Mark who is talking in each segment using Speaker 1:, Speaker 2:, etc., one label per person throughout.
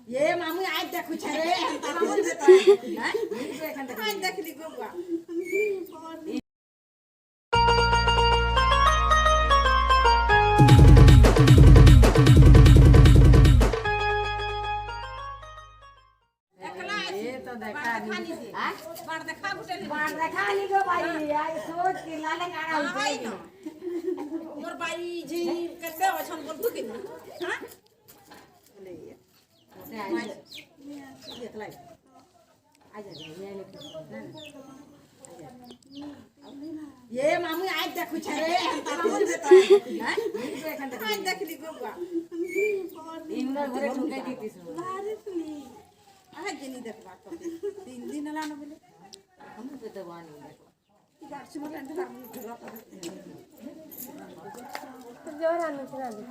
Speaker 1: ये मामू आज देखु छरे मामू देखता है आज देख ली गोवा
Speaker 2: देखा ली गो भाई आई सोच के लाले गाना
Speaker 1: भाई ना मोर भाई जी कैसे हो छन बोल तू किन हां ले ये तलाई आ जा ये मामू आज देखु छरे मामू देखता है आज देख ली गोवा
Speaker 2: इन घरे ठुकाई दीती सो
Speaker 1: आज जनी देखबा तो 3 दिन लानो बोले
Speaker 2: हम पे तो वानी देखो
Speaker 1: गाछ में अंदर घर
Speaker 3: जोर आने चला दे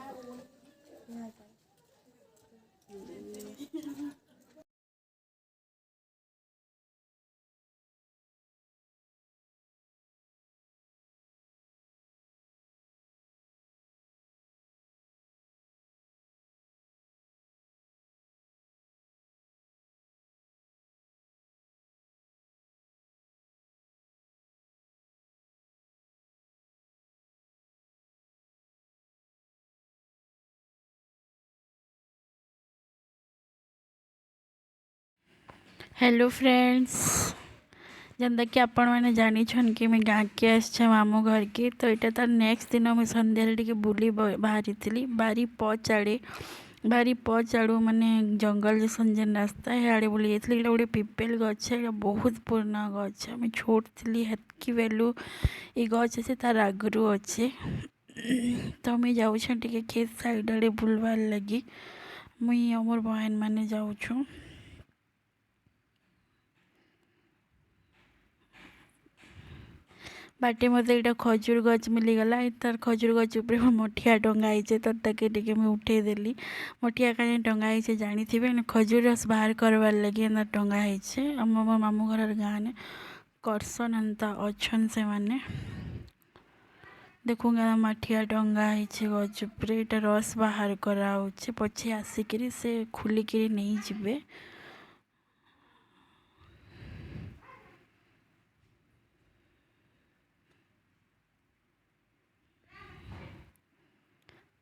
Speaker 4: हेलो फ्रेंड्स, जंदा कि आपण मैंने जानी छन कि मैं गाँ के आस मामू घर के तो यहाँ तार नेक्स्ट दिन मुझे सन्ध्या टे बुली बाहरी थी बारी पच आड़ू माने जंगल जैसन जेन रास्ता है आड़े बुली जाती गोटे पिपेल गछ है बहुत पुराना गछ मैं छोट थी हेतकी वैल्यू ये गछ अच्छे तार आगरू अच्छे तो मुझे जाऊँ टे खेत साइड आड़े बुलवार लगी मुई मोर बहन मैंने जाऊँ बाटे मत यहाँ खजूर गच मिलीगला तार खजूर गच उपर मठिया टंगाई तो ताके टिके मैं उठेदेली मठिया कहीं टंगाई जानी खजूर रस बाहर करवार लगे एंता टंगाई आम मामू घर गाँव ने करसन एंता अच्छन से माने देखूँ मठिया टंगाई गच उपर यहाँ रस बाहर कराऊे पछे आसिक से खुलिक नहीं जीवे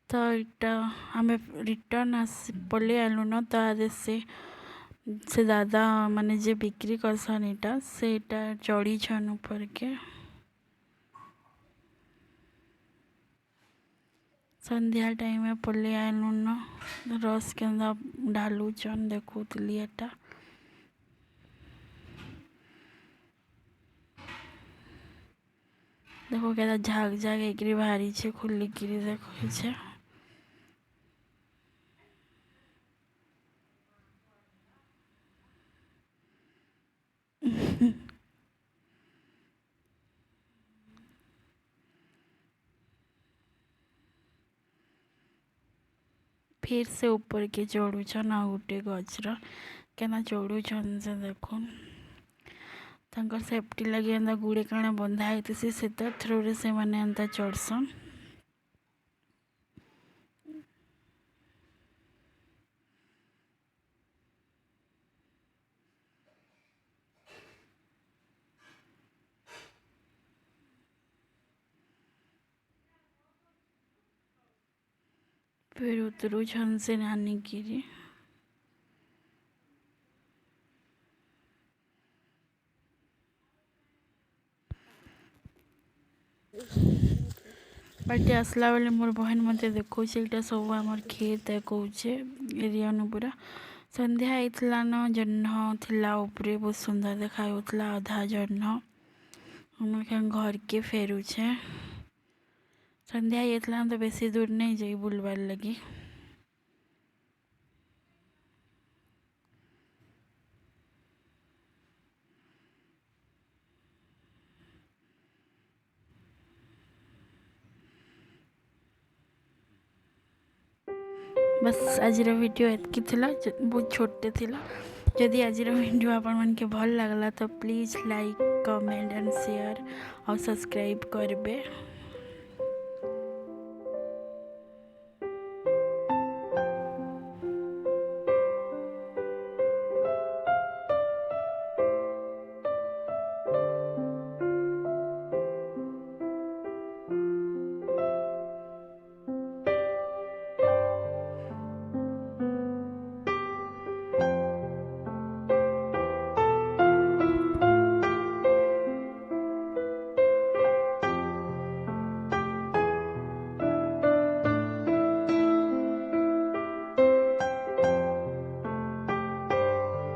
Speaker 4: तो यहाँ आम रिटर्न आस पलि आलु न तो आदे से दादा माने जे बिक्री करसन इटा से चढ़ी छन ऊपर के संध्या टाइम में पलि आलु न रस के ढालू चन देखुली एटा देखो क्या झाग झाग एक बाहरी छे खुलिक देखो छे फिर से ऊपर के चढ़ू छन आ गोटे गचर क्या चढ़ू छन से देखो तांकर सेफ्टी लगे एंता गुड़े काण बंधा होती से थ्रू से माने एंता चढ़सन फिर उतरू छन से नानी गिरी बाटे आसला बेले मोर बहन मत देखो सब आमर खेत देखौचे एरिया पूरा संध्या होता न जह्न थिला उपरे बहुत सुंदर देखा आधा जह्न हम घर के फेरुचे संध्या होता तो बेसी दूर नहीं जाई बुलवार लगी बस आज वीडियो एतकी थिला बहुत छोटे थिला जदि आज वीडियो आपण मन के भल लागला तो please like comment and share और सब्सक्राइब करबे।